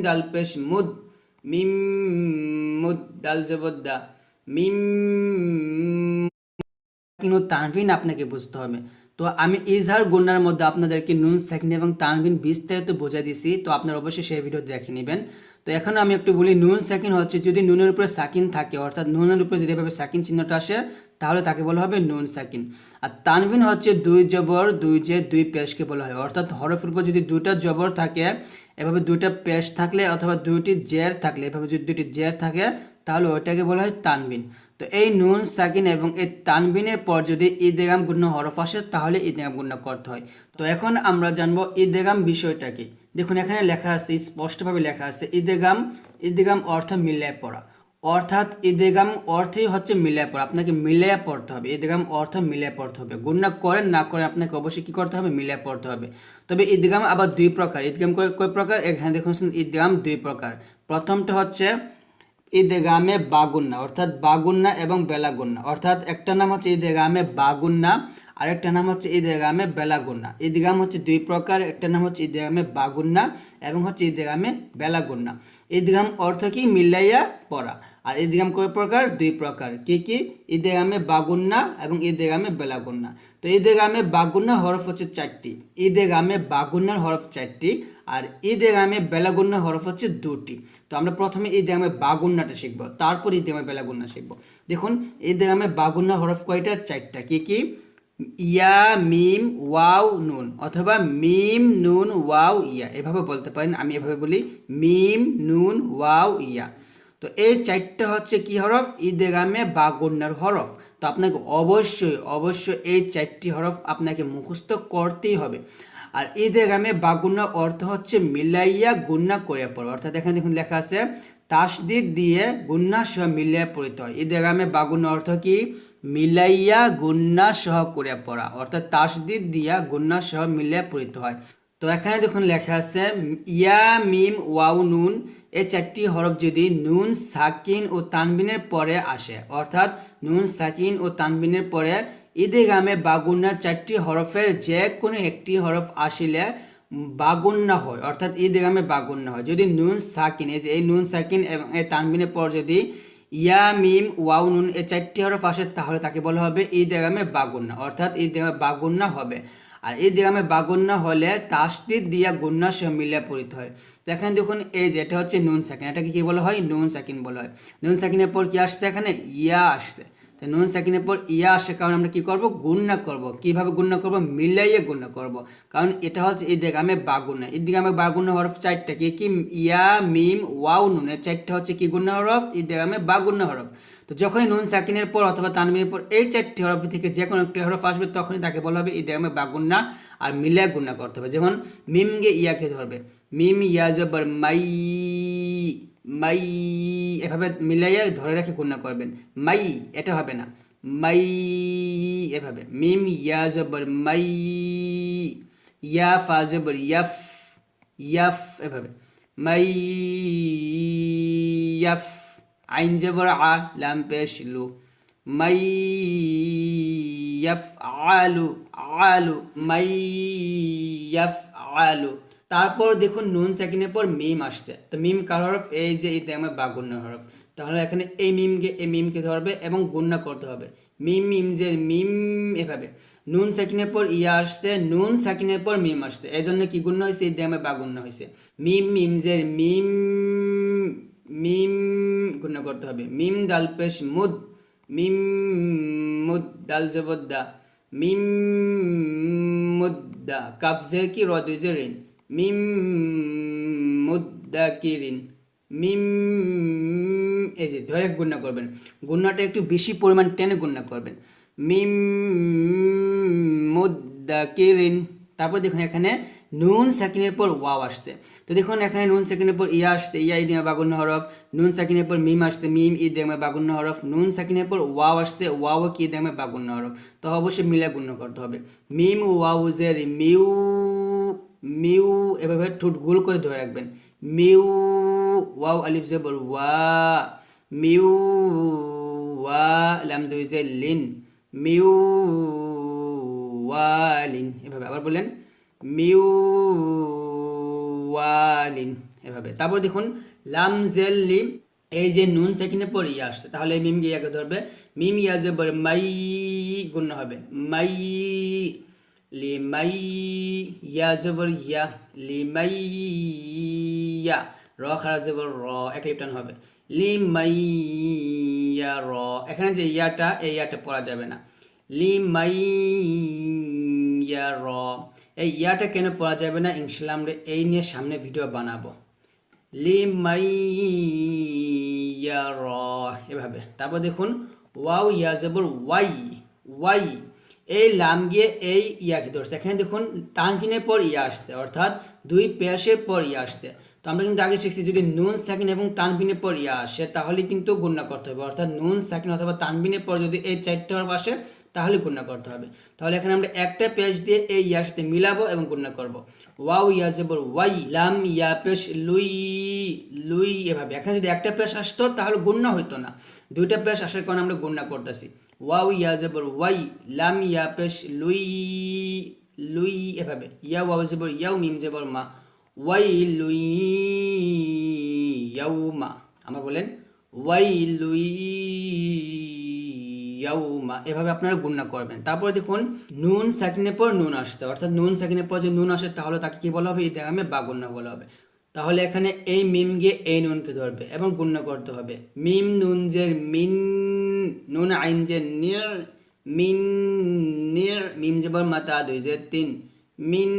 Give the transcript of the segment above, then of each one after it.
দাল পেশ মুদ, মিম মুদ, দাল জবর দা, মিম কিন্তু তানভিন আপনাকে বুঝতে হবে। তো আমি ইজহার গুন্নার মধ্যে আপনাদেরকে নুন সাকিন এবং তানভিন বিস্তারিত বোঝাই দিছি, তো আপনারা অবশ্যই সেই ভিডিও দেখে নেবেন। তো এখন আমি একটু বলি, নুন সাকিন হচ্ছে যদি নুনের উপরে সাকিন থাকে, অর্থাৎ নুনের উপরে যদি এভাবে সাকিন চিহ্নটা আসে তাহলে তাকে বলা হবে নুন সাকিন। আর তানভিন হচ্ছে দুই জবর দুই জে দুই পেশকে বলা হয়, অর্থাৎ হরফের উপর যদি দুইটা জবর থাকে, এভাবে দুইটা পেশ থাকলে অথবা দুইটি জের থাকলে, এভাবে যদি দুইটি জের থাকে তাহলে ওইটাকে বলা হয় তানভিন। তো এই নুন সাকিন এবং এই তানবিনের পর যদি ইদগাম গুণ্য হরফ আসে তাহলে ইদগাম গুণ্য করতে হয়। তো এখন আমরা জানবো ইদগাম বিষয়টা কি। দেখুন এখানে লেখা আছে, স্পষ্টভাবে লেখা আছে ইদগাম। ইদগাম অর্থ মিলিয়ে পড়া, অর্থাৎ ইদগাম অর্থই হচ্ছে মিলিয়ে পড়া। আপনাকে মিলিয়ে পড়তে হবে, ইদগাম অর্থ মিলিয়ে পড়তে হবে। গুণ্য করেন না করেন আপনাকে অবশ্যই কি করতে হবে, মিলিয়ে পড়তে হবে। তবে ইদগাম আবার দুই প্রকার। ইদগাম কয় প্রকার? এখানে দেখুন ইদগাম দুই প্রকার। প্রথমটা হচ্ছে ইদগামে বাগুন্না, অর্থাৎ বাগুন্না এবং বেলাগুন্না। অর্থাৎ একটা নাম হচ্ছে ইদগামে বাগুন্না, আরেকটা নাম হচ্ছে ইদগামে বেলাগুন্না। ইদগাম হচ্ছে দুই প্রকার, একটা নাম হচ্ছে ইদগামে বাগুন্না এবং হচ্ছে ইদগামে বেলাগুন্না। ইদগাম অর্থ কি? মিলাইয়া পড়া। আর ইদগাম কয় প্রকার? দুই প্রকার। কি কি? ইদগামে বাগুন্না এবং ইদগামে বেলাগুন্না। তো ইদগামে বাগুন্না হরফ হচ্ছে চারটি, ইদগামে বাগুন্নার হরফ চারটি, আর ইদগামে বেলাগুন্না হরফ হচ্ছে দুটি। তো আমরা প্রথমে ইদগামে বাগুন্নাটা শিখবো, তারপর ইদগামে বেলাগুন্না শিখবো। দেখুন ইদগামে বাগুন্না হরফ কয়টা? চারটা। কি কি? ইয়া, মিম, ওয়াও, নুন, অথবা মিম নুন ওয়াও ইয়া, এভাবে বলতে পারেন। আমি এভাবে বলি, মিম নুন ওয়াও ইয়া। তো এই চারটা হচ্ছে কি হরফ? ইদগামে বাগুন্নার হরফ। তো আপনাকে অবশ্যই অবশ্যই এই চারটি হরফ আপনাকে মুখস্থ করতেই হবে। আর ইদগামে বাগুন্না অর্থ হচ্ছে মিলাইয়া গুন্না করে পড়া, অর্থাৎ এখানে দেখুন লেখা আছে তাসদিদ দিয়ে গুন্না সহ মিলাইয়া পড়তে হয়। ইদগামে বাগুন্না অর্থ কি? মিলাইয়া গুন্না সহ করে পড়া, অর্থাৎ তাসদিদ দিয়া গুন্না সহ মিলাইয়া পড়তে হয়। তো এখানে দেখুন লেখা আছে ইয়া, মিম, ওয়াও, নুন, এই চারটি হরফ যদি নুন সাকিন ও তানবিনের পরে আসে, অর্থাৎ নুন সাকিন ও তানবিনের পরে ইদগামে বাগুন্না চারটি হরফের যে কোনো একটি হরফ আসিলে বাগুন্না হয়, অর্থাৎ ইদগামে বাগুন্না হয়। যদি নুন সাকিন, এই যে এই নুন সাকিন এবং এই তানবিনের পর যদি ইয়া, মিম, ওয়াও, নুন এই চারটি হরফ আসে তাহলে তাকে বলা হবে ইদগামে বাগুন্না, অর্থাৎ ইদগামে বাগুন্না হবে। আর ইদগামে বাগুন্না হলে তাসদিদ দিয়া গুন্না সহ মিলিয়ে পড়িতে হয়। তো এখানে দেখুন এই যে এটা হচ্ছে নুন সাকিন, এটাকে কি বলা হয়? নুন সাকিন বলা হয়। নুন সাকিনের পর কি আসছে? এখানে ইয়া আসছে। তো নুন সাকিনের পর ইয়া আসে কারণ আমরা কি করব? গুণনা করব। কিভাবে গুণনা করব? মিলাইয়ে গুণনা করব, কারণ এটা হচ্ছে ইদগামে বাগুন্না। ইদগামে বাগুন্না হরফ চারটা। কি কি? ইয়া, মিম, ওয়াও, নুন, এই চারটা হচ্ছে কি গুণনা হরফ? ইদগামে বাগুন্না হরফ। তো যখনই নুন সাকিনের পর অথবা তানবিনের পর এই চারটি হরফ থেকে যে কোনো একটি হরফ আসবে তখনই তাকে বলা হবে ইদগামে বাগুন্না, আর মিলিয়ে গুণনা করতে হবে। যেমন মিমকে ইয়াকে ধরবে, মিম ইয়া জবর মাই, মাই, এভাবে মিলাইয়া ধরে রেখে গুণনা করবেন। মাই, এটা হবে না, মাই, এভাবে। মিম ইয়া জবর মাই, ইয়া ফা জবর ইয়াফ, ইয়াফ, এভাবে মাই ইয়াফ। আইন জবর আ, লাম পেশ লু, মাই ইয়াফ আলু, আলু, মাই ইয়াফ আলু। তারপর দেখুন নুন সাকিনের পর মিম আসছে। তো মিম কার হরফ? এই যে ইদগামে বাগুন্না হরফ। তাহলে এখানে এই মিমকে ধরবে এবং গুন্না করতে হবে। মিম, মিম যে মিম, এভাবে। নুন সাকিনের পর ইয়া আসছে, নুন সাকিনের পর মিম আসছে, এই জন্য কি গুণ্য হয়েছে? ইদগামে বাগুন্না হয়েছে। মিম, মিম যে মিম, মিম গুণ্য করতে হবে। মিম দাল পেশ মুদ, মিম মুদ, দাল জবর দা, মিম মুদ্দা, কাফ জের কি? র দুই জের রিন, মিম মুদ্দাকিরিন, মিম, এই যে ধরে গুণনা করবেন। গুণনাটা একটু বেশি পরিমাণ টেনে গুণনা করবেন। মিম মুদ্দাকিরিন। তারপর দেখুন এখানে নুন সাকিনের পর ওয়াও আসছে। তো দেখুন এখানে নুন সাকিনের পর ইয়া আসছে, ইয়া ইদগামে বাগুন্না হরফ। নুন সাকিনের পর মিম আসছে, মিম ইদগামে বাগুন্না হরফ। নুন সাকিনের পর ওয়াও আসছে, ওয়াও কি? ইদগামে বাগুন্না হরফ। তো অবশ্যই মিলে গুণ্য করতে হবে। মিম ওয়াও জের মিউ, মিউ, এভাবে ঠোঁট গোল করে ধরে রাখবেন। মিউ, ওয়াও আলিফ জবর ওয়া, মিউ ওয়া, লাম দুই জের লিন, মিউ ওয়ালিন, এভাবে। আবার বলেন মিউ ওয়ালিন। এভাবে। তারপর দেখুন লাম জেল লিম, এই যে নুন সেকেন্ডের পর ইয়া আসছে, তাহলে এই মিম গিয়ে আগে ধরবে, মিম ইয়া জবর মাই, গুণনা হবে মাই, লি মাই, ইয়া জবর ইয়া, লি মাই ইয়া, র খারা জবর র, এক লিপটান হবে, লি মাই ইয়া র, এখানে যে ইয়াটা, এই ইয়াটা পড়া যাবে না, লি মাই ইয়া র, এই ইয়াটা কেন পড়া যাবে না ইনশাল্লাহ আমরা এই নিয়ে সামনে ভিডিও বানাবো, লিমাইয়ারা, এভাবে। তারপর দেখুন ওয়াও ইয়া জবর ওয়াই, ওয়াই, এই লাম গিয়ে এই ইয়াকে ধরছে, এখানে দেখুন তানভিনের পর ইয়া আসছে, অর্থাৎ দুই পেশের পর ইয়া আসছে। তো আমরা কিন্তু আগে শিখছি যদি নুন সাকিন এবং তানভিনের পর ইয়া আসে তাহলে কিন্তু গুণনা করতে হবে, অর্থাৎ নুন সাকিন অথবা তানভিনের পর যদি এই চারটা হরফ আসে তাহলে গুণনা করতে হবে। তাহলে এখানে আমরা একটা পেশ দিয়ে এই ইয়ার সাথে মিলাবো এবং গুণনা করব। ওয়াও ইয়া জবর ওয়াই, লাম ইয়া পেশ লুই, লুই, এভাবে। এখানে যদি একটা পেশ আসতো তাহলে গুণনা হইতো না, দুইটা পেশ আসার কারণে আমরা গুণনা করতেছি। ওয়াও ইয়া জবর ওয়াই, লাম ইয়া পেশ লুই, লুই, এভাবে। ইয়া ওয়াও জবর ইয়াও, মিম জবর মা, ওয়াই লুই ইয়াউমা, আমার বলেন ওয়াই লুই ইয়াউমা, এভাবে আপনারা গুণনা করবেন। তারপর দেখুন নুন সাকিনের পর নুন আসছে, অর্থাৎ নুন সাকিনের পর যে নুন আসে তাহলে তাকে কি বলা হবে, ইদগামে বা গুণনা বলা হবে। তাহলে এখানে এই মিম গিয়ে এই নুনকে ধরবে এবং গুণনা করতে হবে, মিম নুন জের মিন, নুন আইন জের নির, মিন নির, মিম জবর মাতা দুই জের তিন, মিন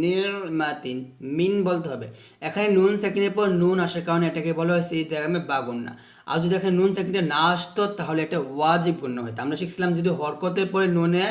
নিরমাতিন, মিন বলতে হবে। এখানে নুন সাকিনের পর নুন আসার কারণে এটাকে বলা হয়েছে ইদগামে বা গুণনা। আর যদি এখানে নুন সাকিনটা না আসতো তাহলে এটা ওয়াজিব গুণনা হতো। আমরা শিখছিলাম যদি হরকতের পরে নুনে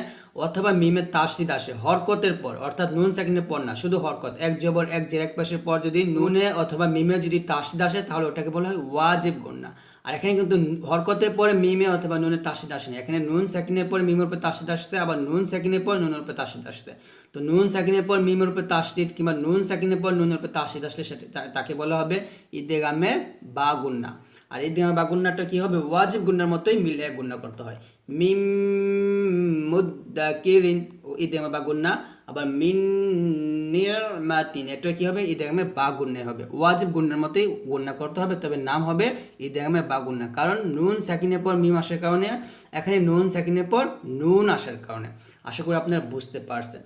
অথবা মিমের তাসদিদ আসে, হরকতের পর, অর্থাৎ নুন সাকিনের পর না, শুধু হরকত, এক জবর এক জের এক পাশের পর যদি নুনে অথবা মিমে যদি তাসদিদ আসে তাহলে ওটাকে বলা হয় ওয়াজিব গুণনা। আর এখানে কিন্তু হরকতের পরে মিমে অথবা নুনের তাসদিদ আসেনি, এখানে নুন সাকিনের পর মিমের উপর তাসদিদ আসছে, আবার নুন সাকিনের পর নুনের উপর তাসদিদ আসছে। তো নুন সাকিনের পর মিমের উপর তাসদিদ কিংবা নুন সাকিনের পর নুনের উপর তাসদিদ আসলে সেটা তাকে বলা হবে ইদগামে বা গুণনা। আর ইদগামে বা গুণনাটা কি হবে, ওয়াজিব গুণনার মতোই মিলিয়ে গুণনা করতে হয়। মিম মুদ্দাকিরিন ইদগামে বা গুণনা, আবার মিন নিরমাতিন এটা কি হবে, ইদগামে বা গুণনা হবে। ওয়াজিব গুণনার মতোই গুণনা করতে হবে, তবে নাম হবে ইদগামে বা গুণনা, কারণ নুন সাকিনের পর মিম আসার কারণে, এখানে নুন সাকিনের পর নুন আসার কারণে। আশা করি আপনারা বুঝতে পারছেন।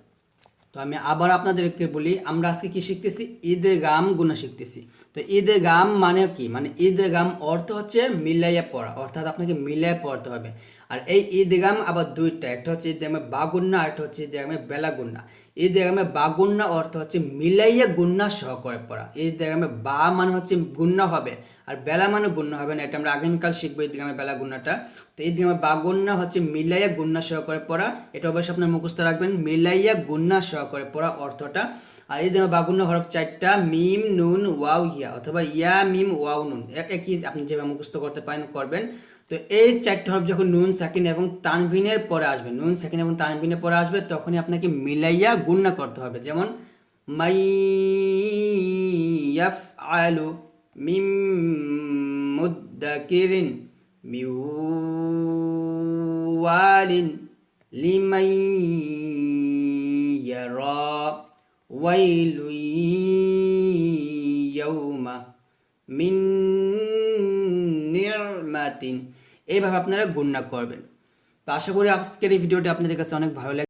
তো আমি আবার আপনাদেরকে বলি, আমরা আজকে কি শিখতেছি, ইদগাম গুণা শিখতেছি। তো ইদগাম মানে কি, মানে ইদগাম অর্থ হচ্ছে মিলাইয়া পড়া, অর্থাৎ আপনাকে মিলাইয়া পড়তে হবে। আর এই ইদগাম আবার দুইটা, একটা হচ্ছে ইদগামে বা গুণনা, আর একটা হচ্ছে ইদগামে বেলা গুণনা। ইদগামে বা গুণনা অর্থ হচ্ছে মিলাইয়া গুণনা সহকারে পড়া। ইদগামে বা মানে হচ্ছে গুণনা হবে, আর বেলা মানে গুণনা হবে না, এটা আমরা আগামীকাল শিখবো ইদগামে বেলা গুণনাটা। তো ইদগামে বা গুণনা হচ্ছে মিলাইয়া গুণনা সহকারে পড়া, এটা অবশ্যই আপনার মুখস্থ রাখবেন, মিলাইয়া গুণনা সহকারে পড়া অর্থটা। আর ইদগামে বা গুণনা হরফ চারটা, মিম নুন ওয়াও ইয়া, অথবা ইয়া মিম ওয়াও নুন, একই, আপনি যেভাবে মুখস্থ করতে পারেন করবেন। তো এই চারটি হরফ যখন নুন সাকিন এবং তানভিনের পরে আসবে, নুন সাকিন এবং তানভিনের পরে আসবে, তখনই আপনাকে মিলাইয়া গুণনা করতে হবে। যেমন মাই ইয়াফআলু মিম মুদ্দাকিরিন মিওয়ালিন লিমান ইয়ারা ওয়াইলু ইয়াউমা মিন নিরমাতিন, এইভাবে আপনারা গুণনা করবেন। তো আশা করি আজকের এই ভিডিওটি আপনাদের কাছে অনেক ভালো লাগে।